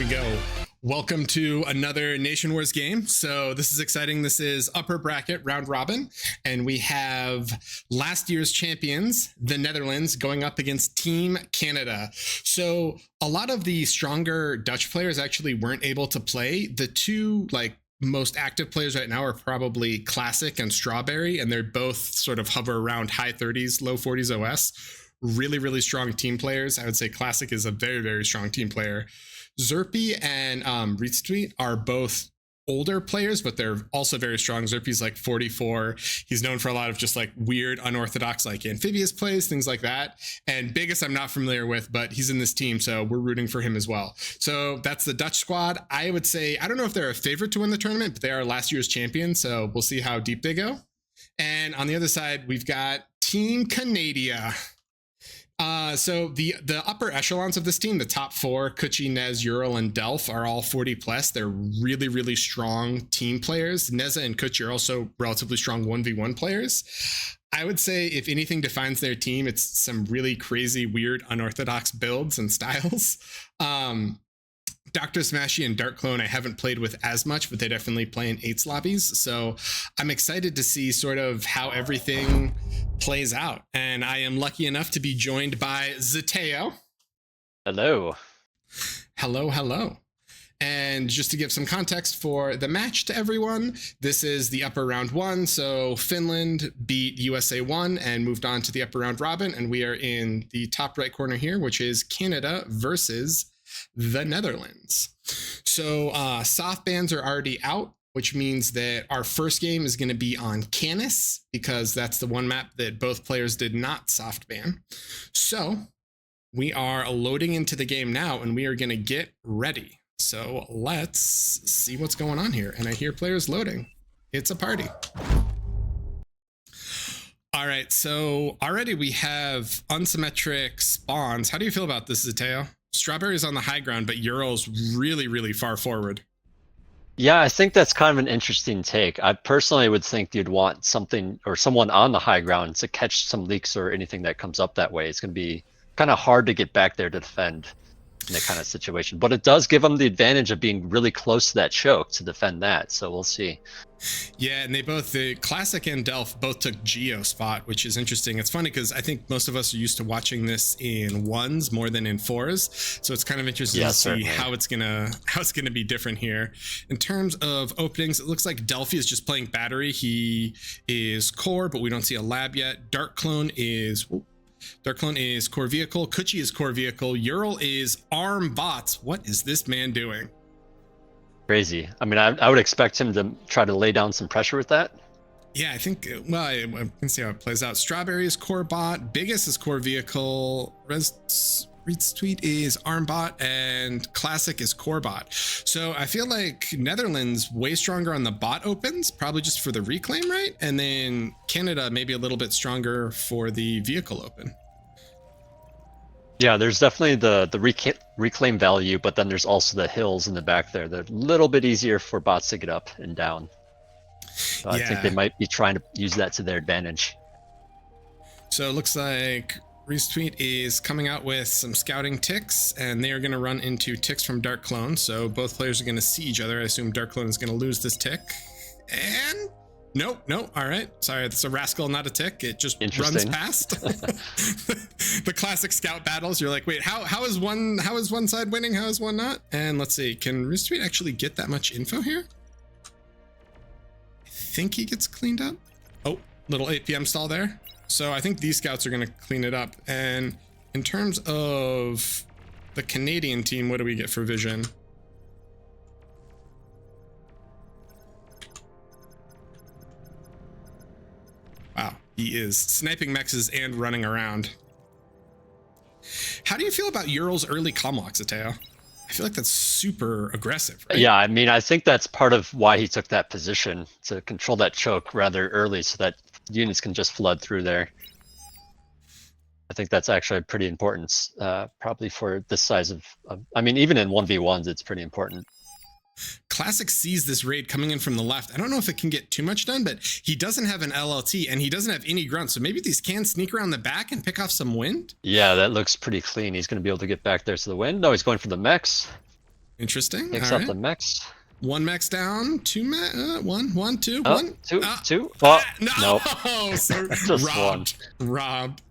we go. Welcome to another Nation Wars game. So this is exciting. This is upper bracket round robin, and we have last year's champions, the Netherlands, going up against Team Canada. So a lot of the stronger Dutch players actually weren't able to play. The two most active players right now are probably Classic and Strawberry, and they're both sort of hover around high 30s, low 40s OS. Really, really strong team players. I would say Classic is a very, very strong team player. Zerpy and Rietstweet are both older players, but they're also very strong. Zerpy's like 44. He's known for a lot of just like weird, unorthodox, like amphibious plays, things like that. And Biggest I'm not familiar with, but he's in this team, so we're rooting for him as well. So that's the Dutch squad. I would say, I don't know if they're a favorite to win the tournament, but they are last year's champion, so we'll see how deep they go. And on the other side, we've got Team Canada. So the upper echelons of this team, the top four, Kuchi, Nez, Ural, and Delph, are all 40 plus. They're really, really strong team players. Neza and Kuchi are also relatively strong 1v1 players. I would say if anything defines their team, it's some really crazy, weird, unorthodox builds and styles. Dr. Smashy and Dark Clone I haven't played with as much, but they definitely play in 8s lobbies. So I'm excited to see sort of how everything plays out. And I am lucky enough to be joined by Zeteo. Hello. Hello, hello. And just to give some context for the match to everyone, this is the upper round one. So Finland beat USA 1 and moved on to the upper round robin. And we are in the top right corner here, which is Canada versus the Netherlands. So soft bans are already out, which means that our first game is going to be on Canis, because that's the one map that both players did not soft ban. So we are loading into the game now, and we are going to get ready. So let's see what's going on here. And I hear players loading. It's a party. All right, so already we have unsymmetric spawns. How do you feel about this, Zeteo? Strawberry's on the high ground, but Ural's really, really far forward. Yeah, I think that's kind of an interesting take. I personally would think you'd want something or someone on the high ground to catch some leaks or anything that comes up that way. It's going to be kind of hard to get back there to defend in that kind of situation. But it does give them the advantage of being really close to that choke to defend that. So we'll see. Yeah, and the Classic and Delph both took Geo spot, which is interesting. It's funny because I think most of us are used to watching this in 1s more than in 4s, so it's kind of interesting to see how it's gonna be different here. In terms of openings, it looks like Delphi is just playing battery. He is core, but we don't see a lab yet. Dark Clone is core vehicle. Kuchi is core vehicle. Ural is arm bots. What is this man doing? Crazy. I mean, I would expect him to try to lay down some pressure with that. Yeah, I think, well, I can see how it plays out. Strawberry is core bot. Biggest is core vehicle. Rietstweet is arm bot, and Classic is core bot. So I feel like Netherlands way stronger on the bot opens, probably just for the reclaim, right? And then Canada maybe a little bit stronger for the vehicle open. Yeah, there's definitely the reclaim value, but then there's also the hills in the back there. They're a little bit easier for bots to get up and down. So yeah. I think they might be trying to use that to their advantage. So it looks like Rietstweet is coming out with some scouting ticks, and they are going to run into ticks from Dark Clone. So both players are going to see each other. I assume Dark Clone is going to lose this tick. And Nope. All right. Sorry, it's a rascal, not a tick. It just runs past. The classic scout battles. You're like, wait, how is one side winning? How is one not? And let's see, can Rietstweet actually get that much info here? I think he gets cleaned up. Oh, little 8 p.m. stall there. So I think these scouts are going to clean it up. And in terms of the Canadian team, what do we get for vision? Wow, he is sniping mexes and running around. How do you feel about Ural's early comlocks, Zeteo? I feel like that's super aggressive, right? Yeah, I mean, I think that's part of why he took that position, to control that choke rather early so that units can just flood through there. I think that's actually pretty important, probably for this size of, I mean, even in 1v1s, it's pretty important. Classic sees this raid coming in from the left. I don't know if it can get too much done, but he doesn't have an LLT and he doesn't have any grunts. So maybe these can sneak around the back and pick off some wind. Yeah, that looks pretty clean. He's going to be able to get back there to the wind. No, he's going for the mechs. Interesting. Takes All out right. the mechs. One max down, two max, one, two, Oh, one. two. Oh, No, nope. so Just one. robbed.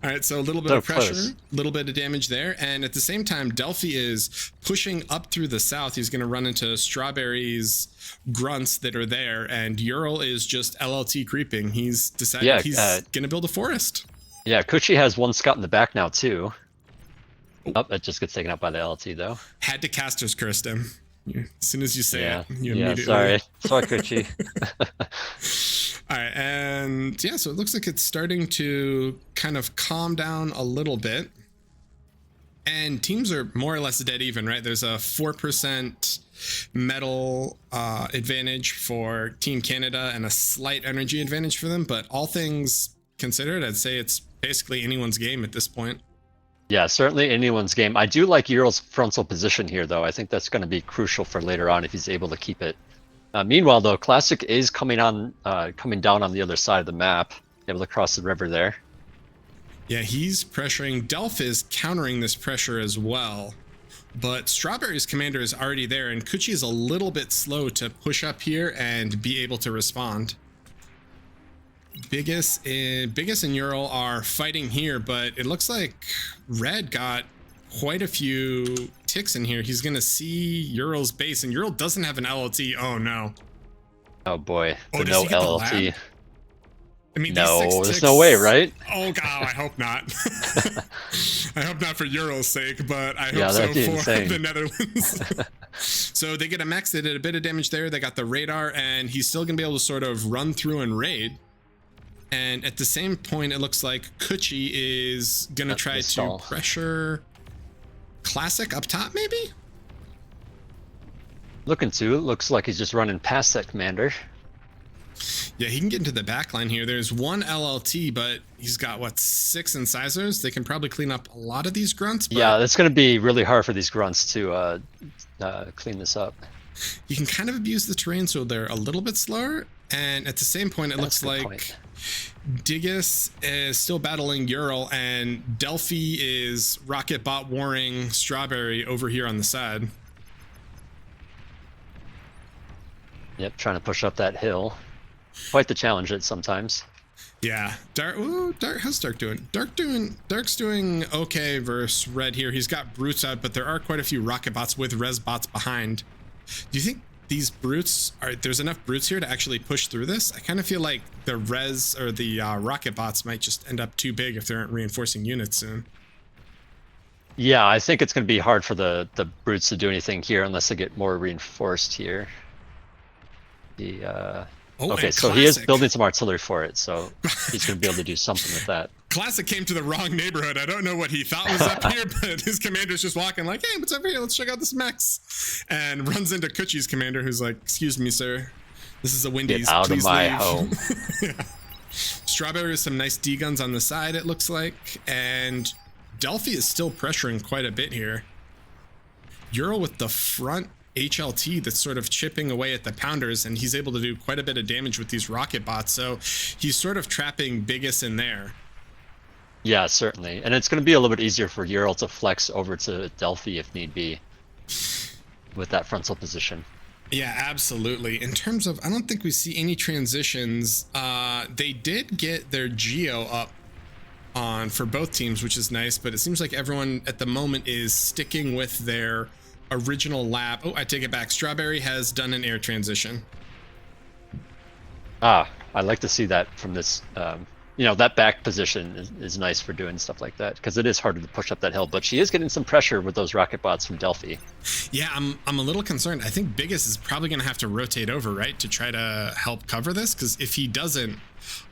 All right, so a little bit So of pressure, close. a little bit of damage there, and at the same time, Delphi is pushing up through the south. He's going to run into Strawberry's grunts that are there, and Ural is just LLT creeping. He's decided he's going to build a forest. Yeah, Kuchi has one scout in the back now too. Oh, it just gets taken out by the LT though. Had to caster's curse him. As soon as you say it, you yeah. immediately. Sorry, Kuchi. All right, and yeah, so it looks like it's starting to kind of calm down a little bit. And teams are more or less dead even, right? There's a 4% metal advantage for Team Canada and a slight energy advantage for them. But all things considered, I'd say it's basically anyone's game at this point. Yeah, certainly anyone's game. I do like Ural's frontal position here, though. I think that's going to be crucial for later on if he's able to keep it. Meanwhile, though, Classic is coming down on the other side of the map, able to cross the river there. Yeah, he's pressuring. Delph is countering this pressure as well. But Strawberry's commander is already there, and Kuchi is a little bit slow to push up here and be able to respond. Biggest and Ural are fighting here, but it looks like Red got quite a few ticks in here. He's going to see Ural's base, and Ural doesn't have an LLT. Oh, no. Oh, boy. Oh, No does he get the LLT. lab? I mean, No, these 6 there's ticks, no way, right? Oh, God, I hope not. I hope not for Ural's sake, but I hope Yeah, so that'd be for insane. the Netherlands. So they get a max. They did a bit of damage there. They got the radar, and he's still going to be able to sort of run through and raid. And at the same point, it looks like Kuchi is going to try to pressure Classic up top, maybe? Looks like he's just running past that commander. Yeah, he can get into the back line here. There's one LLT, but he's got, what, 6 incisors? They can probably clean up a lot of these grunts. But Yeah, that's going to be really hard for these grunts to clean this up. you can kind of abuse the terrain so they're a little bit slower. And at the same point, it looks like Diggus is still battling Ural, and Delphi is rocket bot warring Strawberry over here on the side. Yep, trying to push up that hill. Quite the challenge it sometimes. Yeah, Dark. Ooh, Dark. How's Dark doing? Dark's doing okay versus Red here. He's got brutes out, but there are quite a few rocket bots with res bots behind. Do you think these brutes are? There's enough brutes here to actually push through this? I kind of feel like the res or the rocket bots might just end up too big if they aren't reinforcing units soon. Yeah, I think it's going to be hard for the brutes to do anything here unless they get more reinforced here. Okay, so he is building some artillery for it, so he's going to be able to do something with that. Classic came to the wrong neighborhood. I don't know what he thought was up here, but his commander's just walking like, hey, what's over here? Let's check out this mechs. And runs into Kuchi's commander, who's like, excuse me, sir. This is a Wendy's. Get out Please of my leave. home. Yeah. Strawberry with some nice D-guns on the side, it looks like. And Delphi is still pressuring quite a bit here. Ural with the front HLT that's sort of chipping away at the pounders, and he's able to do quite a bit of damage with these rocket bots. So he's sort of trapping Biggest in there. Yeah, certainly. And it's going to be a little bit easier for Ural to flex over to Delphi if need be with that frontal position. Yeah, absolutely. In terms of, I don't think we see any transitions. They did get their Geo up on for both teams, which is nice, but it seems like everyone at the moment is sticking with their original lab. Oh, I take it back. Strawberry has done an air transition. I like to see that from this. That back position is nice for doing stuff like that because it is harder to push up that hill, but she is getting some pressure with those rocket bots from Delphi. Yeah, I'm a little concerned. I think Biggest is probably going to have to rotate over, right, to try to help cover this, because if he doesn't,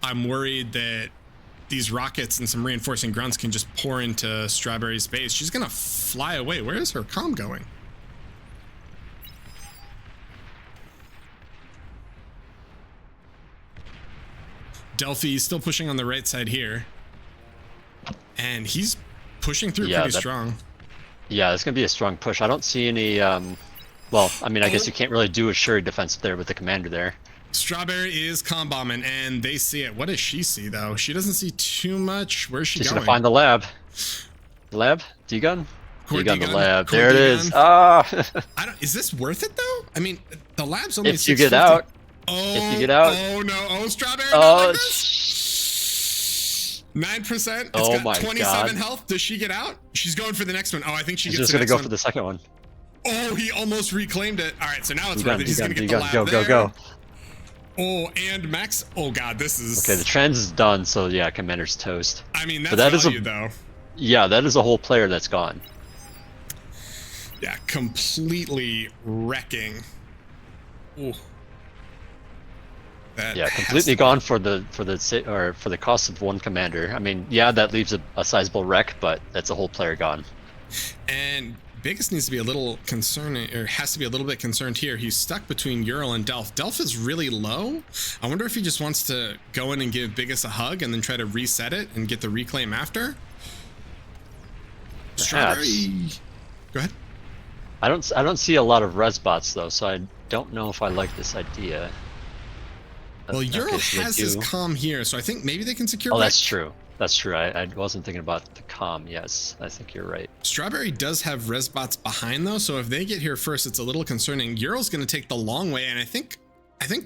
I'm worried that these rockets and some reinforcing grunts can just pour into Strawberry's base. She's going to fly away. Where is her comm going? Delphi is still pushing on the right side here. And he's pushing through pretty strong. Yeah, it's going to be a strong push. I don't see any... I guess you can't really do a Shuri defense there with the commander there. Strawberry is comm bombing, and they see it. What does she see, though? She doesn't see too much. Where's she going? She's going to find the lab. Lab? D-gun? Court Dig on the D-gun, lab. Court There it D-gun. is. Ah. I don't. Is this worth it though? I mean, the lab's only. If you get 650. out. Oh, If you get out. Oh no! Oh, Strawberry. Oh, Like this. 9%. It's Oh got my 27 God. health. Does she get out? She's going for the next one. Oh, I think she He's gets just the gonna next go one. for the second one. Oh, he almost reclaimed it. All right, so now it's D-gun, worth it. He's D-gun, gonna get the D-gun. lab Go, there. go. Oh, and Max. Oh God, this is. Okay, the trans is done, so yeah, Commander's toast. I mean, that's But that is value though. Yeah, that is a whole player that's gone. Yeah, completely wrecking. Ooh. That Yeah, has completely to- gone for the cost of one commander. I mean, yeah, that leaves a sizable wreck, but that's a whole player gone. And Biggest needs to be a little concerning, or has to be a little bit concerned here. He's stuck between Ural and Delph. Delph is really low. I wonder if he just wants to go in and give Biggest a hug and then try to reset it and get the reclaim after. Strawberry. Go ahead. I don't see a lot of res bots though, so I don't know if I like this idea. Well, Ural Okay, so they has his do. comm here, so I think maybe they can secure. Oh, that's Rick. true. That's true. I wasn't thinking about the comm. Yes, I think you're right. Strawberry does have resbots behind though, so if they get here first, it's a little concerning. Ural's going to take the long way, and I think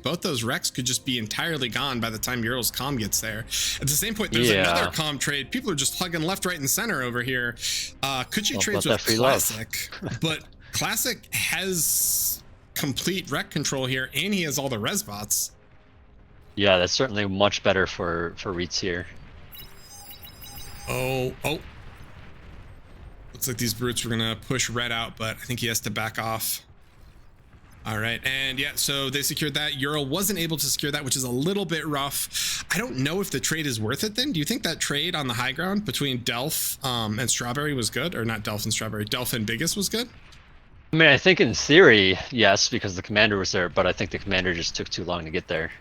both those wrecks could just be entirely gone by the time Ural's comm gets there. At the same point, there's Yeah. another comm trade. People are just hugging left, right, and center over here. Kuchi Well, trades about with that free love. Classic, but Classic has complete wreck control here, and he has all the resbots. Yeah, that's certainly much better for Reeds here. Oh. Looks like these brutes were gonna push Red out, but I think he has to back off. All right, and yeah, so they secured that. Ural wasn't able to secure that, which is a little bit rough. I don't know if the trade is worth it then. Do you think that trade on the high ground between Delph and Strawberry was good? Or not Delph and Strawberry, Delph and Biggest was good? I mean, I think in theory, yes, because the commander was there, but I think the commander just took too long to get there.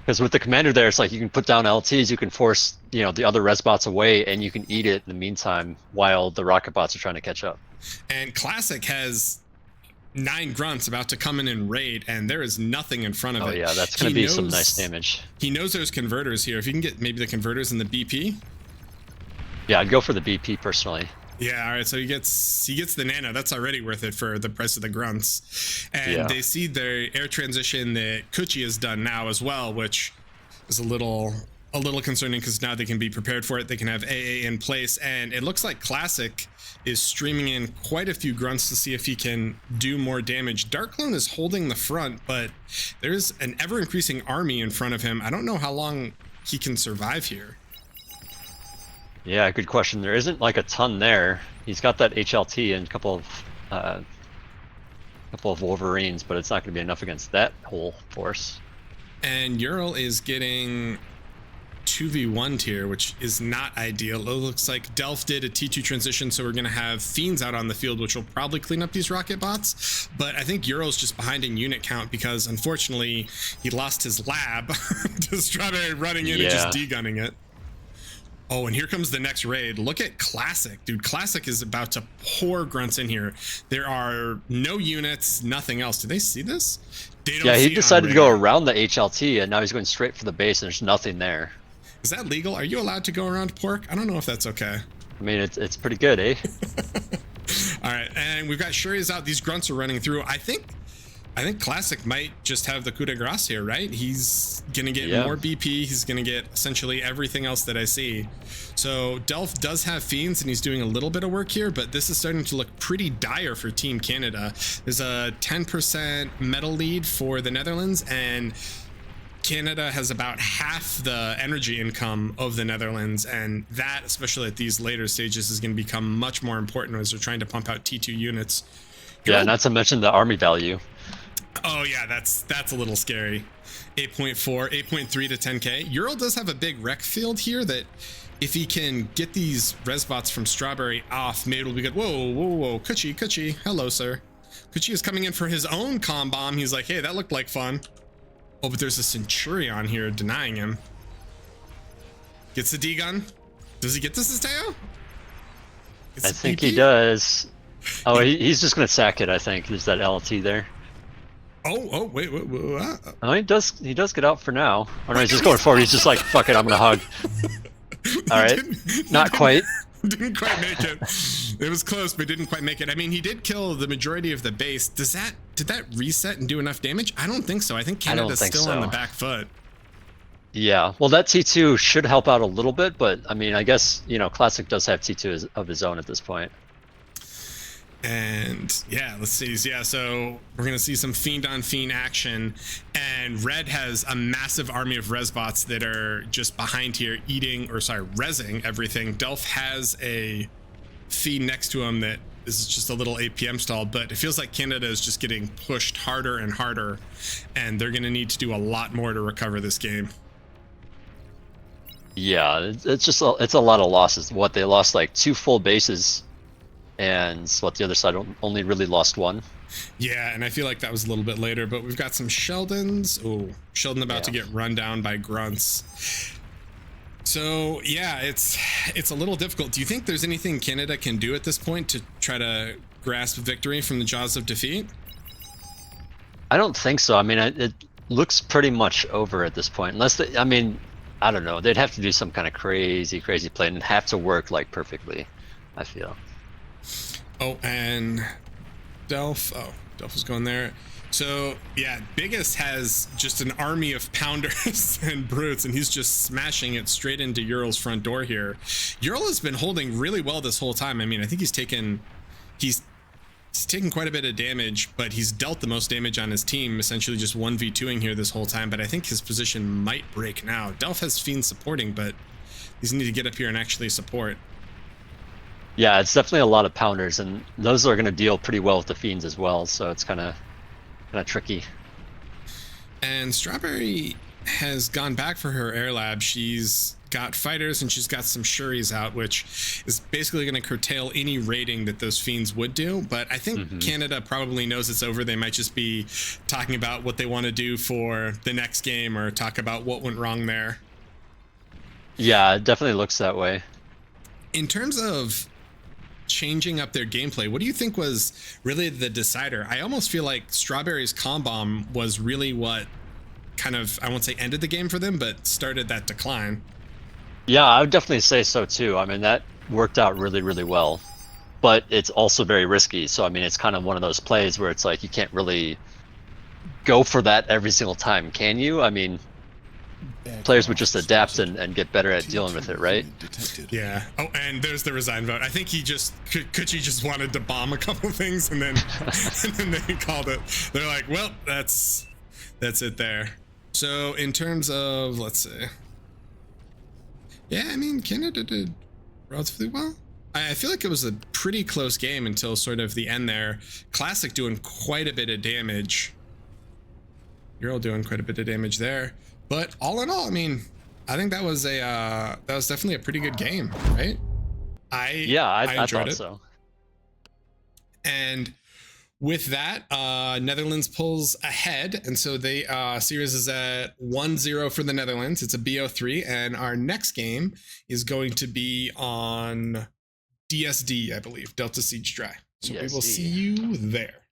Because with the commander there, it's like you can put down LTs, you can force, the other res bots away, and you can eat it in the meantime while the rocket bots are trying to catch up. And Classic has 9 grunts about to come in and raid, and there is nothing in front of Oh it. yeah, that's going He to be some knows- nice damage. He knows there's converters here. If you can get maybe the converters and the BP. Yeah, I'd go for the BP personally. Yeah, all right, so he gets the nano. That's already worth it for the price of the grunts. And Yeah. they see their air transition that Kuchi has done now as well, which is a little concerning because now they can be prepared for it. They can have AA in place, and it looks like Classic is streaming in quite a few grunts to see if he can do more damage. Darkclone is holding the front, but there's an ever-increasing army in front of him. I don't know how long he can survive here. Yeah, good question. There isn't like a ton there. He's got that HLT and a couple of Wolverines, but it's not going to be enough against that whole force. And Ural is getting 2v1 tier, which is not ideal. It looks like Delph did a T2 transition, so we're going to have Fiends out on the field, which will probably clean up these rocket bots. But I think Ural's just behind in unit count because, unfortunately, he lost his lab to Strawberry running in and just Yeah. de-gunning it. Oh, and here comes the next raid. Look at Classic. Dude, Classic is about to pour grunts in here. There are no units, nothing else. Do they see this? They don't Yeah, see he it on decided to go radar. around the HLT, and now he's going straight for the base, and there's nothing there. Is that legal? Are you allowed to go around Pork? I don't know if that's okay. I mean, it's pretty good, eh? All right, and we've got Shuri's out. These grunts are running through. I think Classic might just have the coup de grace here, right? He's gonna get Yeah. more BP. He's gonna get essentially everything else that I see. So Delph does have Fiends, and he's doing a little bit of work here, but this is starting to look pretty dire for Team Canada. There's a 10% medal lead for the Netherlands, and Canada has about half the energy income of the Netherlands, and that, especially at these later stages, is going to become much more important as they're trying to pump out T2 units. Yeah, not to mention the army value. Oh yeah, that's a little scary. 8.4, 8.3 to 10k. Ural does have a big rec field here that if he can get these resbots from Strawberry off, maybe it'll be good. Whoa. Kuchi. Hello, sir. Kuchi is coming in for his own comm bomb. He's like, hey, that looked like fun. Oh, but there's a Centurion here denying him. Gets the D-gun. Does he get this, Esteo? I think he does. Oh, he's just going to sack it, I think. There's that LT there. Oh, wait. Oh, he does get out for now. Oh no, he's just going forward. He's just like, fuck it, I'm going to hug. All right. Not quite. Didn't quite make it. It was close, but didn't quite make it. I mean, he did kill the majority of the base. Did that reset and do enough damage? I don't think so. I think Canada's still on the back foot. Yeah, well, that T2 should help out a little bit, but I mean, I guess, you know, Classic does have T2 of his own at this point. And yeah, let's see. Yeah, so we're gonna see some fiend on fiend action, and Red has a massive army of Resbots that are just behind here rezzing everything. Delph has a fiend next to him that is just a little APM stall, but it feels like Canada is just getting pushed harder and harder, and they're gonna need to do a lot more to recover this game. Yeah, it's a lot of losses. What, they lost like 2 full bases, and what, the other side only really lost 1. Yeah, and I feel like that was a little bit later, but we've got some Sheldons. Oh, Sheldon about to get run down by grunts. So yeah, it's a little difficult. Do you think there's anything Canada can do at this point to try to grasp victory from the jaws of defeat? I don't think so. I mean, it looks pretty much over at this point, unless they, I mean, I don't know. They'd have to do some kind of crazy play and have to work like perfectly, I feel. Oh, and Delph was going there. So yeah, Biggest has just an army of pounders and brutes, and he's just smashing it straight into Ural's front door here. Ural has been holding really well this whole time. I mean, I think he's taken quite a bit of damage, but he's dealt the most damage on his team, essentially just 1v2ing here this whole time. But I think his position might break now. Delph has Fiend supporting, but he's need to get up here and actually support. Yeah, it's definitely a lot of pounders, and those are going to deal pretty well with the Fiends as well, so it's kind of tricky. And Strawberry has gone back for her air lab. She's got fighters and she's got some Shuris out, which is basically going to curtail any raiding that those Fiends would do. But I think Canada probably knows it's over. They might just be talking about what they want to do for the next game, or talk about what went wrong there. Yeah, it definitely looks that way. In terms of changing up their gameplay, what do you think was really the decider? I almost feel like Strawberry's Comm Bomb was really what kind of, I won't say ended the game for them, but started that decline. Yeah, I would definitely say so too. I mean, that worked out really well, but it's also very risky. So I mean, it's kind of one of those plays where it's like you can't really go for that every single time, can you? I mean, players would just adapt and get better at dealing with it, right? Yeah. Oh, and there's the resign vote. I think he just Kuchi just wanted to bomb a couple things, and then they called it. They're like, well, that's it there. So in terms of, let's see. Yeah, I mean, Canada did relatively well. I feel like it was a pretty close game until sort of the end there. Classic doing quite a bit of damage. Ural doing quite a bit of damage there. But all in all, I mean, I think that was definitely a pretty good game, right? I enjoyed it. So. And with that, Netherlands pulls ahead, and so they series is at 1-0 for the Netherlands. It's a BO3, and our next game is going to be on DSD, I believe, Delta Siege Dry. So we will see you there.